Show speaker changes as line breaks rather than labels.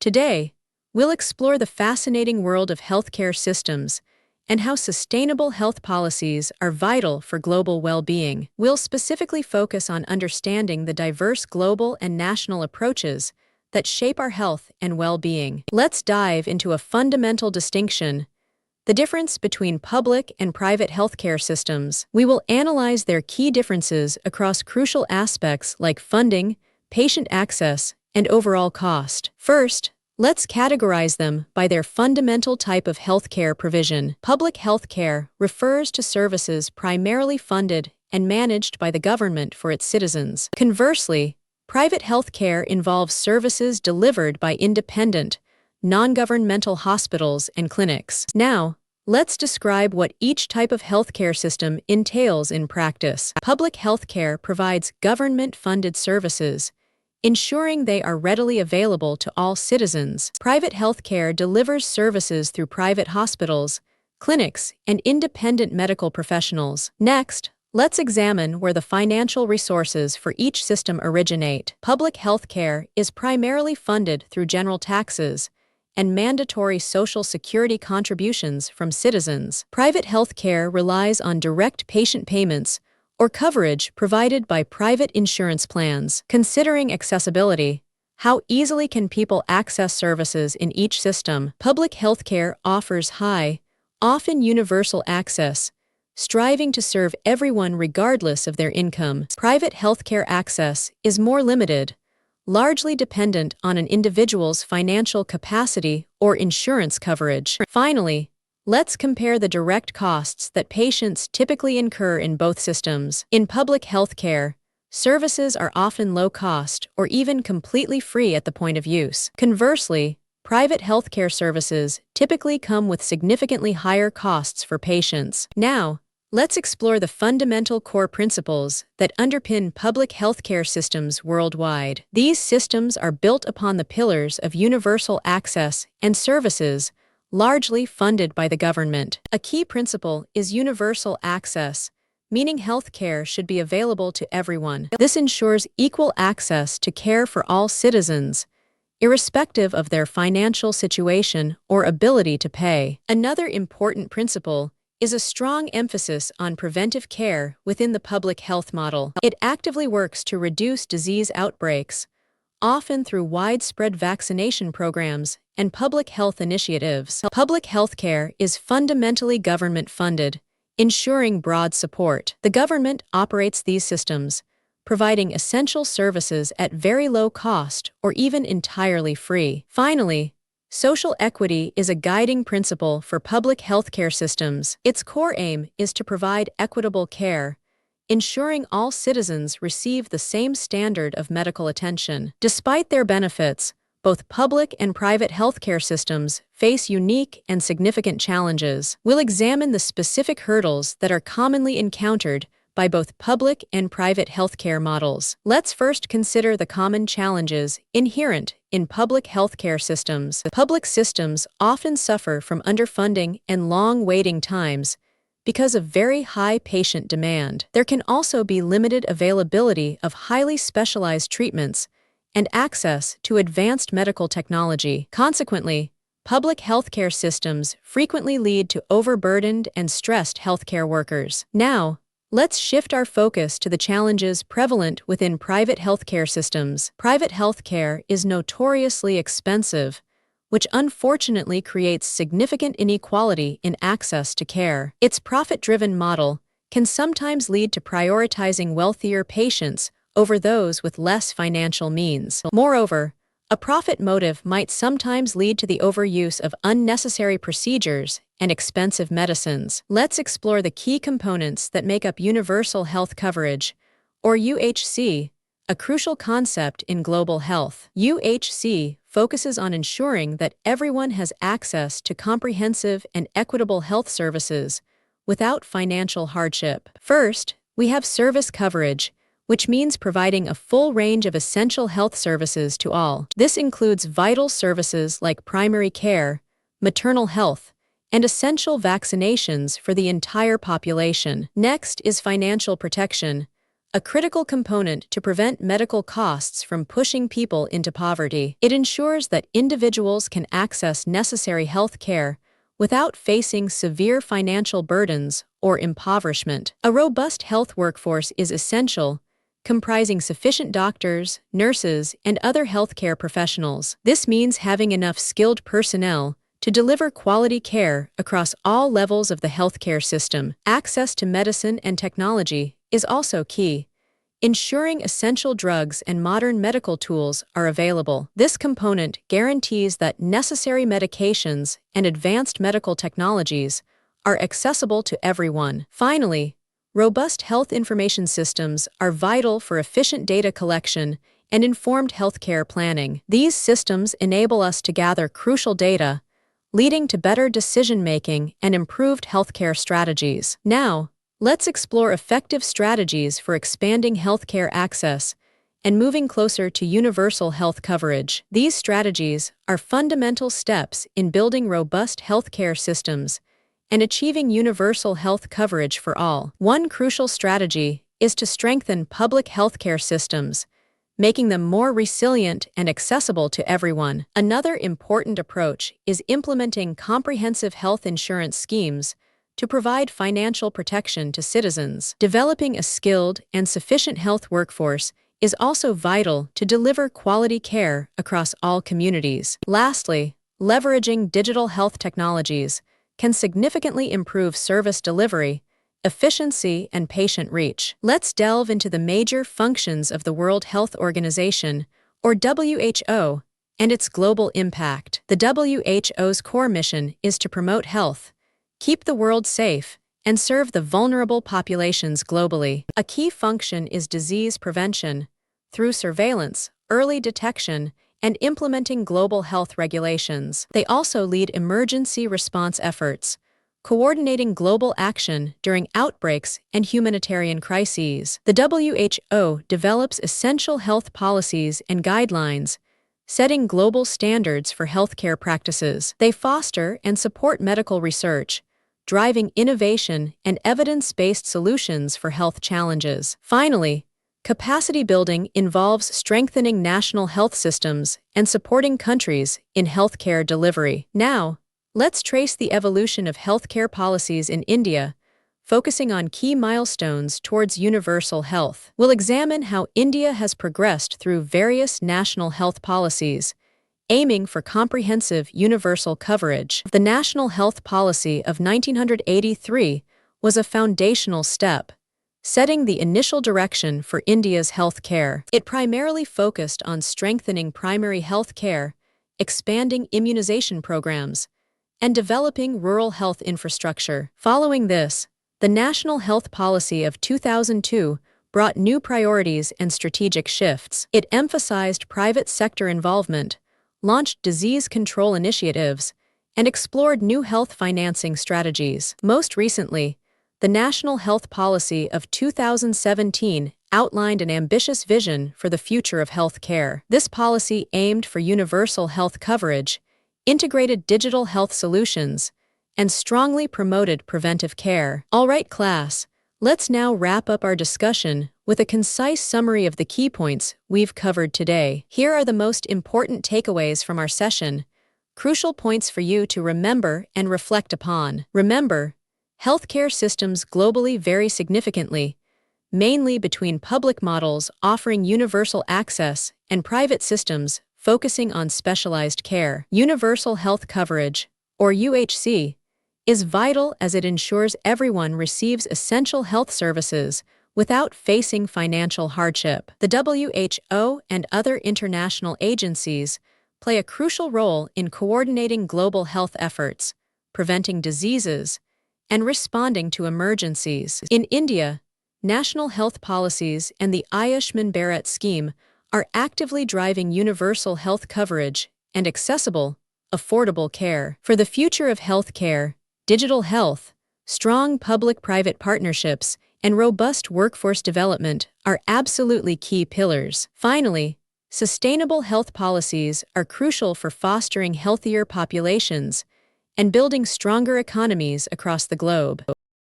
Today, we'll explore the fascinating world of healthcare systems and how sustainable health policies are vital for global well-being. We'll specifically focus on understanding the diverse global and national approaches that shape our health and well-being. Let's dive into a fundamental distinction: the difference between public and private healthcare systems. We will analyze their key differences across crucial aspects like funding, patient access, and overall cost. First, let's categorize them by their fundamental type of healthcare provision. Public healthcare refers to services primarily funded and managed by the government for its citizens. Conversely, private healthcare involves services delivered by independent, non-governmental hospitals and clinics. Now, let's describe what each type of healthcare system entails in practice. Public healthcare provides government-funded services, ensuring they are readily available to all citizens. Private healthcare delivers services through private hospitals, clinics, and independent medical professionals. Next, let's examine where the financial resources for each system originate. Public healthcare is primarily funded through general taxes and mandatory Social Security contributions from citizens. Private healthcare relies on direct patient payments or coverage provided by private insurance plans. Considering accessibility, how easily can people access services in each system? Public healthcare offers high, often universal access, striving to serve everyone regardless of their income. Private healthcare access is more limited, largely dependent on an individual's financial capacity or insurance coverage. Finally, let's compare the direct costs that patients typically incur in both systems. In public healthcare, services are often low cost or even completely free at the point of use. Conversely, private healthcare services typically come with significantly higher costs for patients. Now, let's explore the fundamental core principles that underpin public healthcare systems worldwide. These systems are built upon the pillars of universal access and services, largely funded by the government. A key principle is universal access, meaning healthcare should be available to everyone. This ensures equal access to care for all citizens, irrespective of their financial situation or ability to pay. Another important principle is a strong emphasis on preventive care within the public health model. It actively works to reduce disease outbreaks, often through widespread vaccination programs and public health initiatives. Public healthcare is fundamentally government-funded, ensuring broad support. The government operates these systems, providing essential services at very low cost or even entirely free. Finally, social equity is a guiding principle for public healthcare systems. Its core aim is to provide equitable care, ensuring all citizens receive the same standard of medical attention. Despite their benefits, both public and private healthcare systems face unique and significant challenges. We'll examine the specific hurdles that are commonly encountered by both public and private healthcare models. Let's first consider the common challenges inherent in public healthcare systems. Public systems often suffer from underfunding and long waiting times because of very high patient demand. There can also be limited availability of highly specialized treatments and access to advanced medical technology. Consequently, public healthcare systems frequently lead to overburdened and stressed healthcare workers. Now, let's shift our focus to the challenges prevalent within private healthcare systems. Private healthcare is notoriously expensive, which unfortunately creates significant inequality in access to care. Its profit-driven model can sometimes lead to prioritizing wealthier patients over those with less financial means. Moreover, a profit motive might sometimes lead to the overuse of unnecessary procedures and expensive medicines. Let's explore the key components that make up universal health coverage, or UHC, a crucial concept in global health. UHC focuses on ensuring that everyone has access to comprehensive and equitable health services without financial hardship. First, we have service coverage, which means providing a full range of essential health services to all. This includes vital services like primary care, maternal health, and essential vaccinations for the entire population. Next is financial protection, a critical component to prevent medical costs from pushing people into poverty. It ensures that individuals can access necessary health care without facing severe financial burdens or impoverishment. A robust health workforce is essential, comprising sufficient doctors, nurses, and other healthcare professionals. This means having enough skilled personnel to deliver quality care across all levels of the healthcare system. Access to medicine and technology is also key, ensuring essential drugs and modern medical tools are available. This component guarantees that necessary medications and advanced medical technologies are accessible to everyone. Finally, robust health information systems are vital for efficient data collection and informed healthcare planning. These systems enable us to gather crucial data, leading to better decision-making and improved healthcare strategies. Now, let's explore effective strategies for expanding healthcare access and moving closer to universal health coverage. These strategies are fundamental steps in building robust healthcare systems and achieving universal health coverage for all. One crucial strategy is to strengthen public healthcare systems, making them more resilient and accessible to everyone. Another important approach is implementing comprehensive health insurance schemes to provide financial protection to citizens. Developing a skilled and sufficient health workforce is also vital to deliver quality care across all communities. Lastly, leveraging digital health technologies can significantly improve service delivery, efficiency, and patient reach. Let's delve into the major functions of the World Health Organization, or WHO, and its global impact. The WHO's core mission is to promote health, keep the world safe, and serve the vulnerable populations globally. A key function is disease prevention, through surveillance, early detection, and implementing global health regulations. They also lead emergency response efforts, coordinating global action during outbreaks and humanitarian crises. The WHO develops essential health policies and guidelines, setting global standards for healthcare practices. They foster and support medical research, driving innovation and evidence-based solutions for health challenges. Finally, capacity building involves strengthening national health systems and supporting countries in healthcare delivery. Now, let's trace the evolution of healthcare policies in India, focusing on key milestones towards universal health. We'll examine how India has progressed through various national health policies, aiming for comprehensive universal coverage. The National Health Policy of 1983 was a foundational step, setting the initial direction for India's health care. It primarily focused on strengthening primary health care, expanding immunization programs, and developing rural health infrastructure. Following this, the National Health Policy of 2002 brought new priorities and strategic shifts. It emphasized private sector involvement, launched disease control initiatives, and explored new health financing strategies. Most recently, the National Health Policy of 2017 outlined an ambitious vision for the future of health care. This policy aimed for universal health coverage, integrated digital health solutions, and strongly promoted preventive care. All right, class, let's now wrap up our discussion with a concise summary of the key points we've covered today. Here are the most important takeaways from our session, crucial points for you to remember and reflect upon. Remember, healthcare systems globally vary significantly, mainly between public models offering universal access and private systems focusing on specialized care. Universal health coverage, or UHC, is vital as it ensures everyone receives essential health services without facing financial hardship. The WHO and other international agencies play a crucial role in coordinating global health efforts, preventing diseases, and responding to emergencies. In India, national health policies and the Ayushman Bharat scheme are actively driving universal health coverage and accessible, affordable care. For the future of healthcare, digital health, strong public-private partnerships, and robust workforce development are absolutely key pillars. Finally, sustainable health policies are crucial for fostering healthier populations and building stronger economies across the globe.